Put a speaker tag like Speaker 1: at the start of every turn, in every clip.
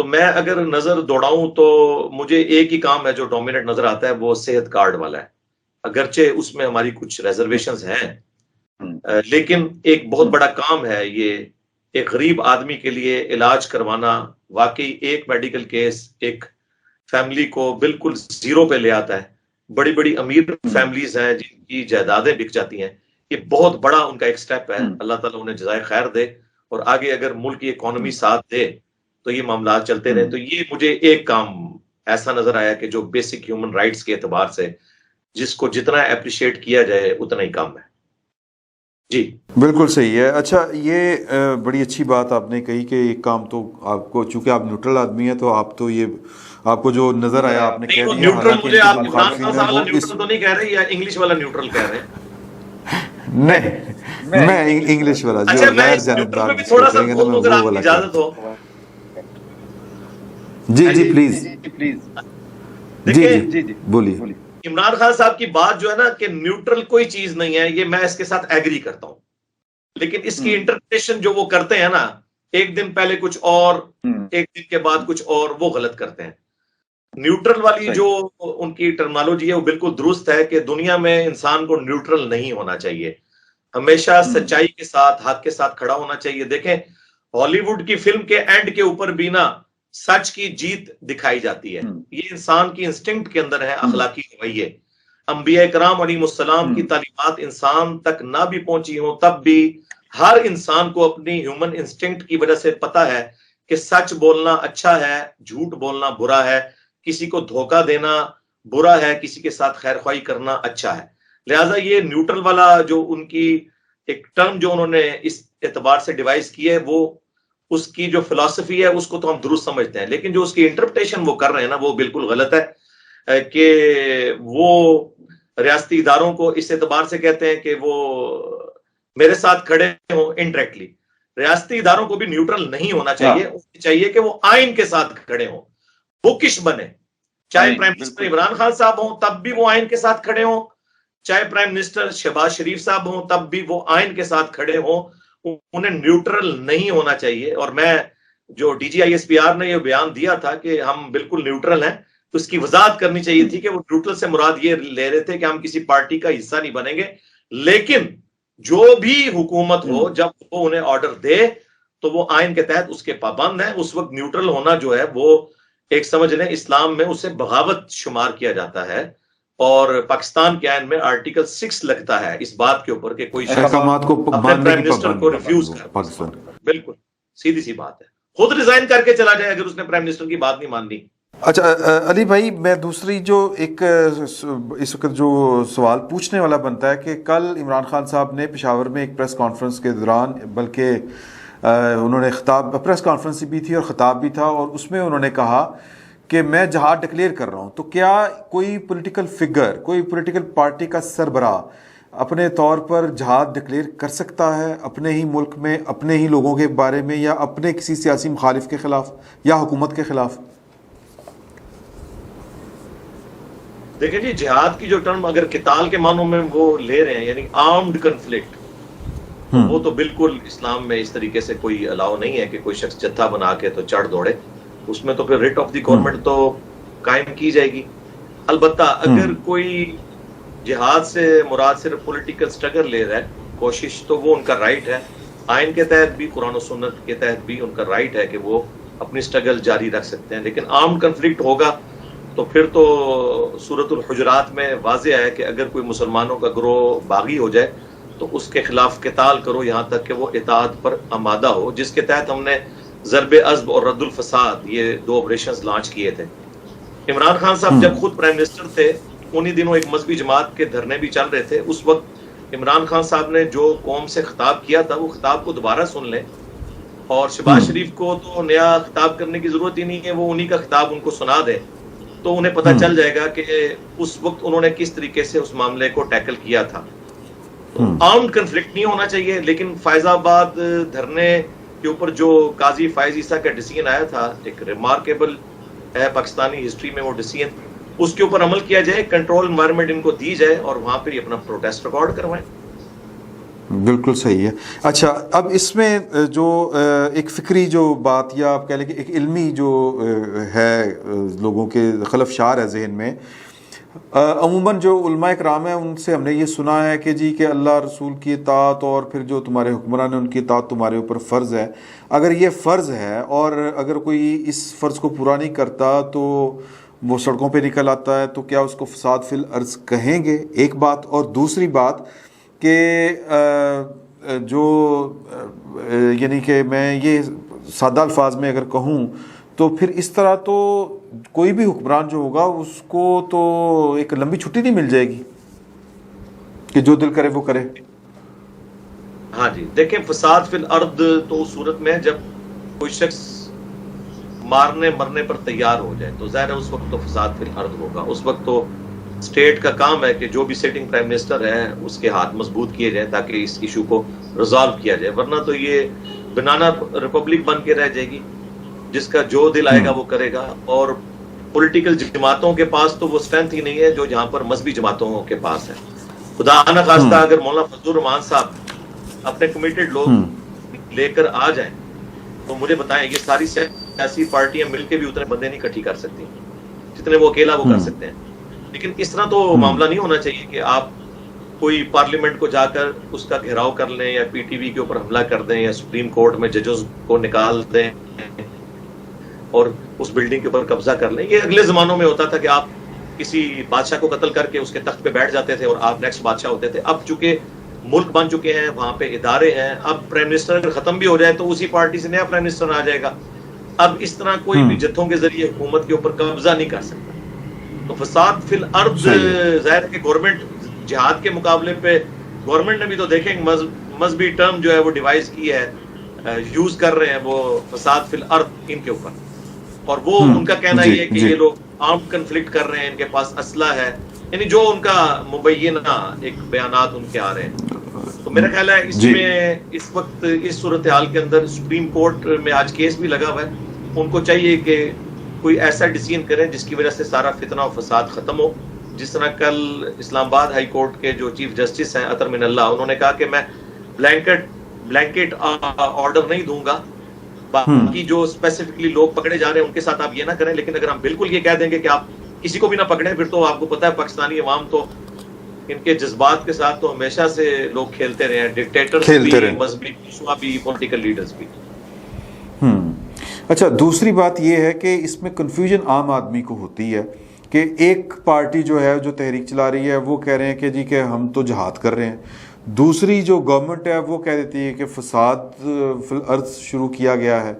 Speaker 1: تو میں اگر نظر دوڑاؤں تو مجھے ایک ہی کام ہے جو ڈومیننٹ نظر آتا ہے، وہ صحت کارڈ والا ہے، اگرچہ اس میں ہماری کچھ ریزرویشنز ہیں، لیکن ایک بہت بڑا کام ہے یہ، ایک غریب آدمی کے لیے علاج کروانا واقعی ایک میڈیکل کیس ایک فیملی کو بالکل زیرو پہ لے آتا ہے. بڑی بڑی امیر فیملیز ہیں جن کی جائیدادیں بک جاتی ہیں، یہ بہت بڑا ان کا ایک سٹیپ ہے. اللہ تعالیٰ انہیں جزائے خیر دے، اور آگے اگر ملک کی اکانومی ساتھ دے تو یہ معاملات چلتے رہے. تو یہ مجھے ایک کام ایسا نظر آیا کہ جو بیسک ہیومن رائٹس کے اعتبار سے جس کو جتنا اپریشیٹ کیا جائے اتنا ہی کم ہے. جی
Speaker 2: بالکل صحیح ہے. اچھا، یہ بڑی اچھی بات آپ نے کہی کہ ایک کام تو آپ کو، چونکہ آپ نیوٹرل آدمی ہیں تو آپ تو یہ آپ کو جو نظر آیا آپ نے کہہ دیا.
Speaker 1: نیوٹرل مجھے آپ عمران خان صاحب والا نیوٹرل تو نہیں کہہ رہے، یا انگلش والا نیوٹرل کہہ رہے ہیں؟
Speaker 2: نہیں، میں انگلش والا جو غیر جانبدار
Speaker 1: بھی تھوڑا سا بول دوں اگر آپ کی اجازت ہو.
Speaker 2: جی جی پلیز، جی جی بولیے.
Speaker 1: عمران خان صاحب کی بات جو ہے نا کہ نیوٹرل کوئی چیز نہیں ہے، یہ میں اس کے ساتھ ایگری کرتا ہوں، لیکن اس کی انٹرپریٹیشن جو وہ کرتے ہیں نا، ایک دن پہلے کچھ اور ایک دن کے بعد کچھ اور، وہ غلط کرتے ہیں. نیوٹرل والی جو ان کی ٹرمنالوجی ہے وہ بالکل درست ہے کہ دنیا میں انسان کو نیوٹرل نہیں ہونا چاہیے، ہمیشہ سچائی کے ساتھ، حق کے ساتھ کھڑا ہونا چاہیے. دیکھیں ہالی ووڈ کی فلم کے اینڈ کے اوپر بھی نا سچ کی جیت دکھائی جاتی ہے. یہ انسان کی انسٹنکٹ کے اندر ہے، اخلاقی رویے. انبیاء کرام علیہ السلام کی تعلیمات انسان تک نہ بھی پہنچی ہوں تب بھی ہر انسان کو اپنی ہیومن انسٹنکٹ کی وجہ سے پتا ہے کہ سچ بولنا اچھا ہے، جھوٹ بولنا برا ہے، کسی کو دھوکہ دینا برا ہے، کسی کے ساتھ خیر خواہی کرنا اچھا ہے. لہٰذا یہ نیوٹرل والا جو ان کی ایک ٹرم جو انہوں نے اس اعتبار سے ڈیوائز کی ہے، وہ اس کی جو فلسفی ہے اس کو تو ہم درست سمجھتے ہیں، لیکن جو اس کی انٹرپریٹیشن وہ کر رہے ہیں نا وہ بالکل غلط ہے. کہ وہ ریاستی اداروں کو اس اعتبار سے کہتے ہیں کہ وہ میرے ساتھ کھڑے ہوں. انڈائریکٹلی ریاستی اداروں کو بھی نیوٹرل نہیں ہونا چاہیے، چاہیے کہ وہ آئین کے ساتھ کھڑے ہوں، بکش بنے. چاہے پرائم منسٹر عمران خان صاحب ہوں تب بھی وہ آئین کے ساتھ کھڑے ہوں، چاہے پرائم منسٹر شہباز شریف صاحب ہوں تب بھی وہ آئین کے ساتھ کھڑے ہوں. انہیں نیوٹرل نہیں ہونا چاہیے. اور میں جو D G I S P R نے یہ بیان دیا تھا کہ ہم بالکل نیوٹرل ہیں، تو اس کی وضاحت کرنی چاہیے تھی کہ وہ نیوٹرل سے مراد یہ لے رہے تھے کہ ہم کسی پارٹی کا حصہ نہیں بنیں گے، لیکن جو بھی حکومت ہو جب وہ انہیں آرڈر دے تو وہ آئین کے تحت اس کے پابند ہیں. اس وقت نیوٹرل ہونا جو ہے وہ ایک سمجھ لیں اسلام میں اسے بغاوت شمار کیا جاتا ہے، اور پاکستان کے آئین میں آرٹیکل 6 لگتا ہے اس بات کے اوپر کہ کوئی
Speaker 2: احکامات کو
Speaker 1: اپنے پرائم منسٹر کو ریفیوز کر. بالکل سیدھی سی بات ہے، خود ریزائن کر کے چلا جائے اگر اس نے پرائم منسٹر کی بات نہیں ماننی.
Speaker 2: اچھا علی بھائی، میں دوسری جو ایک اس وقت جو سوال پوچھنے والا بنتا ہے کہ کل عمران خان صاحب نے پشاور میں ایک پریس کانفرنس کے دوران، بلکہ انہوں نے پریس کانفرنس بھی تھی اور خطاب بھی تھا، اور اس میں انہوں نے کہا کہ میں جہاد ڈکلیئر کر رہا ہوں. تو کیا کوئی پولیٹیکل فگر، کوئی پولیٹیکل پارٹی کا سربراہ اپنے طور پر جہاد ڈکلیئر کر سکتا ہے اپنے ہی ملک میں، اپنے ہی لوگوں کے بارے میں، یا اپنے کسی سیاسی مخالف کے خلاف یا حکومت کے خلاف؟
Speaker 1: دیکھیں جی، جہاد کی جو ٹرم اگر قتال کے معنوں میں وہ لے رہے ہیں، یعنی آرمڈ کنفلکٹ، وہ تو بالکل اسلام میں اس طریقے سے کوئی الاؤ نہیں ہے کہ کوئی شخص جتھا بنا کے تو چڑھ دوڑے. اس میں تو پھر ریٹ آف دی گورنمنٹ تو قائم کی جائے گی. البتہ اگر کوئی جہاد سے مراد صرف پولیٹیکل سٹرگل لے رہا ہے، کوشش، تو وہ ان کا رائٹ ہے. آئین کے تحت بھی، قرآن و سنت کے تحت بھی ان کا رائٹ ہے کہ وہ اپنی سٹرگل جاری رکھ سکتے ہیں. لیکن آرمڈ کنفلکٹ ہوگا تو پھر تو سورۃ الحجرات میں واضح ہے کہ اگر کوئی مسلمانوں کا گروہ باغی ہو جائے تو اس کے خلاف قتال کرو یہاں تک کہ وہ اطاعت پر آمادہ ہو، جس کے تحت ہم نے ضرب عصب اور رد الفساد یہ 2 آپریشنز لانچ کیے تھے. عمران خان صاحب جب خود پرائم منسٹر تھے انہی دنوں ایک مذہبی جماعت کے دھرنے بھی چل رہے تھے. اس وقت عمران خان صاحب نے جو قوم سے خطاب کیا تھا وہ خطاب کو دوبارہ سن لیں، اور شہباز شریف کو تو نیا خطاب کرنے کی ضرورت ہی نہیں ہے، وہ انہی کا خطاب ان کو سنا دیں تو انہیں پتہ چل جائے گا کہ اس وقت انہوں نے کس طریقے سے اس معاملے کو ٹیکل کیا تھا. آرمڈ کنفلکٹ نہیں ہونا چاہیے. لیکن فیض آباد دھرنے کے اوپر جو قاضی فائز عیسیٰ کا ڈیسیژن آیا تھا، ایک ریمارکیبل ہے پاکستانی ہسٹری میں وہ ڈیسیژن، اس کے اوپر عمل کیا جائے، کنٹرول انوائرمنٹ ان کو دی جائے اور وہاں پہ اپنا پروٹیسٹ ریکارڈ کروائیں.
Speaker 2: بالکل صحیح ہے. اچھا اب اس میں جو ایک فکری جو بات یا آپ کہہ لیں کہ ایک علمی جو ہے لوگوں کے خلفشار ہے ذہن میں، عموماً جو علماء اکرام ہیں ان سے ہم نے یہ سنا ہے کہ جی کہ اللہ رسول کی اطاعت اور پھر جو تمہارے حکمران ہیں ان کی اطاعت تمہارے اوپر فرض ہے. اگر یہ فرض ہے اور اگر کوئی اس فرض کو پورا نہیں کرتا تو وہ سڑکوں پہ نکل آتا ہے، تو کیا اس کو فساد فی الارض کہیں گے؟ ایک بات. اور دوسری بات کہ جو یعنی کہ میں یہ سادہ الفاظ میں اگر کہوں تو پھر اس طرح تو کوئی بھی حکمران جو ہوگا اس کو تو ایک لمبی چھٹی نہیں مل جائے گی کہ جو دل کرے وہ کرے.
Speaker 1: ہاں جی دیکھیں، فساد فی الارض تو اس صورت میں جب کوئی شخص مارنے مرنے پر تیار ہو جائے تو ظاہر ہے اس وقت تو فساد فی الارض ہوگا. اس وقت تو اسٹیٹ کا کام ہے کہ جو بھی سٹنگ پرائم منسٹر ہے اس کے ہاتھ مضبوط کیے جائیں تاکہ اس ایشو کو ریزالو کیا جائے، ورنہ تو یہ بنانا ریپبلک بن کے رہ جائے گی. جس کا جو دل آئے گا وہ کرے گا. اور پولیٹیکل جماعتوں کے پاس تو وہ اسٹرینتھ ہی نہیں ہے جو جہاں پر مذہبی جماعتوں کے پاس ہے. خدا نخواستہ اگر مولانا فضل الرحمان صاحب اپنے کمیٹڈ لوگ لے کر آ جائیں تو مجھے بتائیں یہ ساری سیاسی پارٹیاں مل کے بھی اتنے بندے نہیں اکٹھی کر سکتی جتنے وہ اکیلا وہ کر سکتے ہیں. لیکن اس طرح تو معاملہ نہیں ہونا چاہیے کہ آپ کوئی پارلیمنٹ کو جا کر اس کا گھیراؤ کر لیں یا پی ٹی وی کے اوپر حملہ کر دیں یا سپریم کورٹ میں ججز کو نکال دیں اور اس بلڈنگ کے اوپر قبضہ کر لیں. یہ اگلے زمانوں میں ہوتا تھا کہ آپ کسی بادشاہ کو قتل کر کے اس کے تخت پہ بیٹھ جاتے تھے اور آپ نیکسٹ بادشاہ ہوتے تھے. اب چونکہ ملک بن چکے ہیں، وہاں پہ ادارے ہیں، اب پرائم منسٹر اگر ختم بھی ہو جائے تو اسی پارٹی سے نیا پرائم منسٹر آ جائے گا. اب اس طرح کوئی بھی جتھوں کے ذریعے حکومت کے اوپر قبضہ نہیں کر سکتا. تو فساد فی الارض ظاہر کہ گورنمنٹ جہاد کے مقابلے پہ گورنمنٹ نے بھی تو دیکھیں مذہبی ٹرم جو ہے وہ ڈیوائز کی ہے، یوز کر رہے ہیں وہ فساد فی الارض ان کے اوپر. اور وہ ان کا کہنا یہ ہے کہ یہ لوگ آرمڈ کنفلکٹ کر رہے ہیں، ان کے پاس اسلحہ ہے، یعنی جو ان کا مبینہ ایک بیانات ان کے آ رہے ہیں. تو میرا خیال ہے اس میں اس وقت اس صورتحال کے اندر سپریم کورٹ میں آج کیس بھی لگا ہوا ہے. ان کو چاہیے کہ کوئی ایسا ڈیسیژن کریں جس کی وجہ سے سارا فتنہ و فساد ختم ہو. جس طرح کل اسلام آباد ہائی کورٹ کے جو چیف جسٹس ہیں اطہر من اللہ، انہوں نے کہا کہ میں بلینکٹ آرڈر نہیں دوں گا، باقی جو اسپیسیفکلی لوگ پکڑے جا رہے ہیں ان کے ساتھ آپ یہ نہ کریں. لیکن اگر ہم بالکل یہ کہہ دیں گے کہ آپ کسی کو بھی نہ پکڑیں، پھر تو آپ کو پتہ ہے پاکستانی عوام تو ان کے جذبات کے ساتھ تو ہمیشہ سے لوگ کھیلتے رہے ہیں، ڈکٹیٹرز بھی، مذہبی پیشوا بھی، پولیٹیکل لیڈرز بھی.
Speaker 2: اچھا دوسری بات یہ ہے کہ اس میں کنفیوژن عام آدمی کو ہوتی ہے کہ ایک پارٹی جو ہے جو تحریک چلا رہی ہے وہ کہہ رہے ہیں کہ جی کہ ہم تو جہاد کر رہے ہیں، دوسری جو گورنمنٹ ہے وہ کہہ دیتی ہے کہ فساد فی الارض شروع کیا گیا ہے.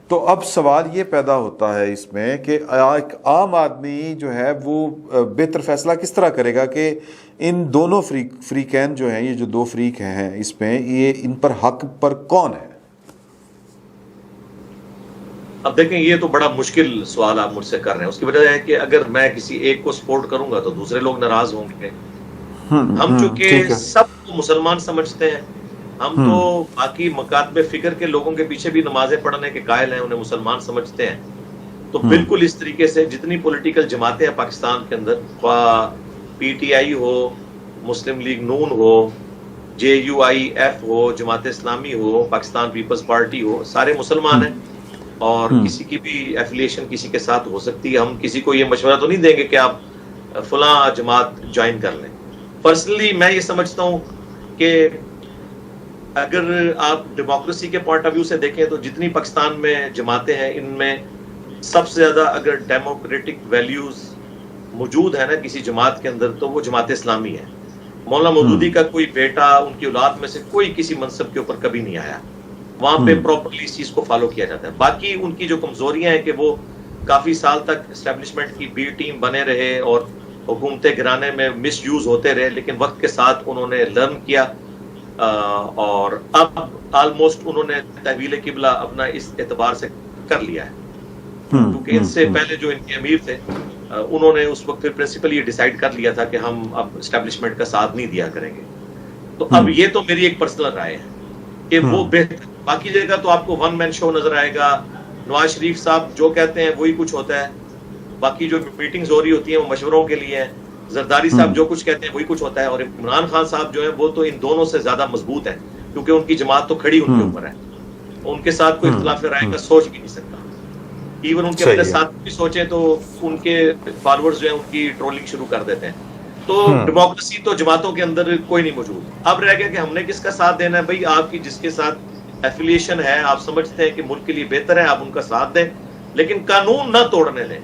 Speaker 2: تو اب سوال یہ پیدا ہوتا ہے اس میں کہ ایک عام آدمی جو ہے وہ بہتر فیصلہ کس طرح کرے گا کہ ان دونوں فریقین جو ہیں، یہ جو دو فریق ہیں اس میں، یہ ان پر حق پر کون ہے؟
Speaker 1: اب دیکھیں یہ تو بڑا مشکل سوال آپ مجھ سے کر رہے ہیں. اس کی وجہ ہے کہ اگر میں کسی ایک کو سپورٹ کروں گا تو دوسرے لوگ ناراض ہوں گے. ہم چونکہ سب کو مسلمان سمجھتے ہیں، ہم تو باقی مکاتب فکر کے لوگوں کے پیچھے بھی نمازیں پڑھنے کے قائل ہیں، انہیں مسلمان سمجھتے ہیں. تو بالکل اس طریقے سے جتنی پولیٹیکل جماعتیں ہیں پاکستان کے اندر، خواہ پی ٹی آئی ہو، مسلم لیگ نون ہو، JUIF ہو، جماعت اسلامی ہو، پاکستان پیپلز پارٹی ہو، سارے مسلمان ہیں اور کسی کی بھی ایفیلیشن کسی کے ساتھ ہو سکتی ہے. ہم کسی کو یہ مشورہ تو نہیں دیں گے کہ آپ فلاں جماعت جوائن کر لیں. پرسنلی میں یہ سمجھتا ہوں کہ اگر آپ ڈیموکریسی کے پوائنٹ آف ویو سے دیکھیں تو جتنی پاکستان میں جماعتیں ہیں ان میں سب سے زیادہ اگر ڈیموکریٹک ویلیوز موجود ہے نا کسی جماعت کے اندر تو وہ جماعت اسلامی ہے. مولانا مودودی کا کوئی بیٹا ان کی اولاد میں سے کوئی کسی منصب کے اوپر کبھی نہیں آیا. وہاں پہ پراپرلی اس چیز کو فالو کیا جاتا ہے. باقی ان کی جو کمزوریاں ہیں کہ وہ کافی سال تک اسٹیبلشمنٹ کی بی ٹیم بنے رہے اور حکومتیں گرانے میں مس یوز ہوتے رہے، لیکن وقت کے ساتھ انہوں نے لرن کیا اور اب آلموسٹ انہوں نے تحویل قبلہ اپنا اس اعتبار سے کر لیا ہے. کیونکہ ان سے پہلے جو ان کے امیر تھے انہوں نے اس وقت پھر پرنسپل یہ ڈیسائیڈ کر لیا تھا کہ ہم اب اسٹیبلشمنٹ کا ساتھ نہیں دیا کریں گے. تو اب یہ تو میری ایک پرسنل رائے ہے کہ وہ بہتر. باقی جگہ تو آپ کو ون مین شو نظر آئے گا. نواز شریف صاحب جو کہتے ہیں وہی کچھ ہوتا ہے. باقی جو میٹنگز ہو رہی ہوتی ہیں وہ مشوروں کے لیے ہیں. زرداری صاحب جو کچھ کہتے ہیں وہی کچھ ہوتا ہے, اور عمران خان صاحب جو ہے وہ تو ان دونوں سے زیادہ مضبوط ہیں, کیونکہ ان کی جماعت تو کھڑی ان کے اوپر ہے, ان کے ساتھ کوئی اختلاف رائے کا سوچ بھی نہیں سکتا. ایون ان کے اپنے ساتھ بھی سوچیں تو ان کے فالوورز جو ہیں ان کی ٹرولنگ شروع کر دیتے ہیں. تو ڈیموکریسی تو جماعتوں کے اندر کوئی نہیں موجود. اب رہ گیا کہ ہم نے کس کا ساتھ دینا ہے. بھائی آپ کی جس کے ساتھ ایفیلیشن ہے, آپ سمجھتے ہیں کہ ملک کے لیے بہتر ہے, آپ ان کا ساتھ دیں, لیکن قانون نہ توڑنے دیں.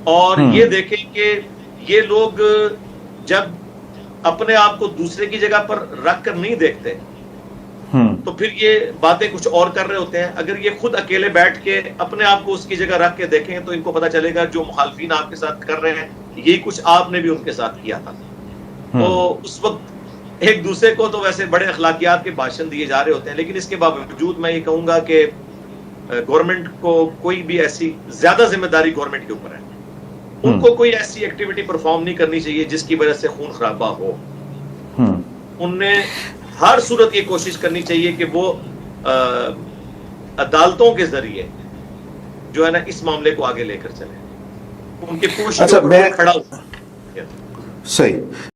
Speaker 1: اور یہ دیکھیں کہ یہ لوگ جب اپنے آپ کو دوسرے کی جگہ پر رکھ کر نہیں دیکھتے تو پھر یہ باتیں کچھ اور کر رہے ہوتے ہیں. اگر یہ خود اکیلے بیٹھ کے اپنے آپ کو اس کی جگہ رکھ کے دیکھیں تو ان کو پتا چلے گا جو مخالفین آپ کے ساتھ کر رہے ہیں یہی کچھ آپ نے بھی ان کے ساتھ کیا تھا. تو اس وقت ایک دوسرے کو تو ویسے بڑے اخلاقیات کے بھاشن دیے جا رہے ہوتے ہیں, لیکن اس کے باوجود میں یہ کہوں گا کہ گورنمنٹ کو کوئی بھی ایسی زیادہ ذمہ داری گورنمنٹ کے اوپر ہے. ان کو کوئی ایسی ایکٹیویٹی پرفارم نہیں کرنی چاہیے جس کی وجہ سے خون خرابہ ہو. ان نے ہر صورت یہ کوشش کرنی چاہیے کہ وہ عدالتوں کے ذریعے جو ہے نا اس معاملے کو آگے لے کر چلیں. ان کے کوششوں پر کھڑا ہو.
Speaker 2: صحیح.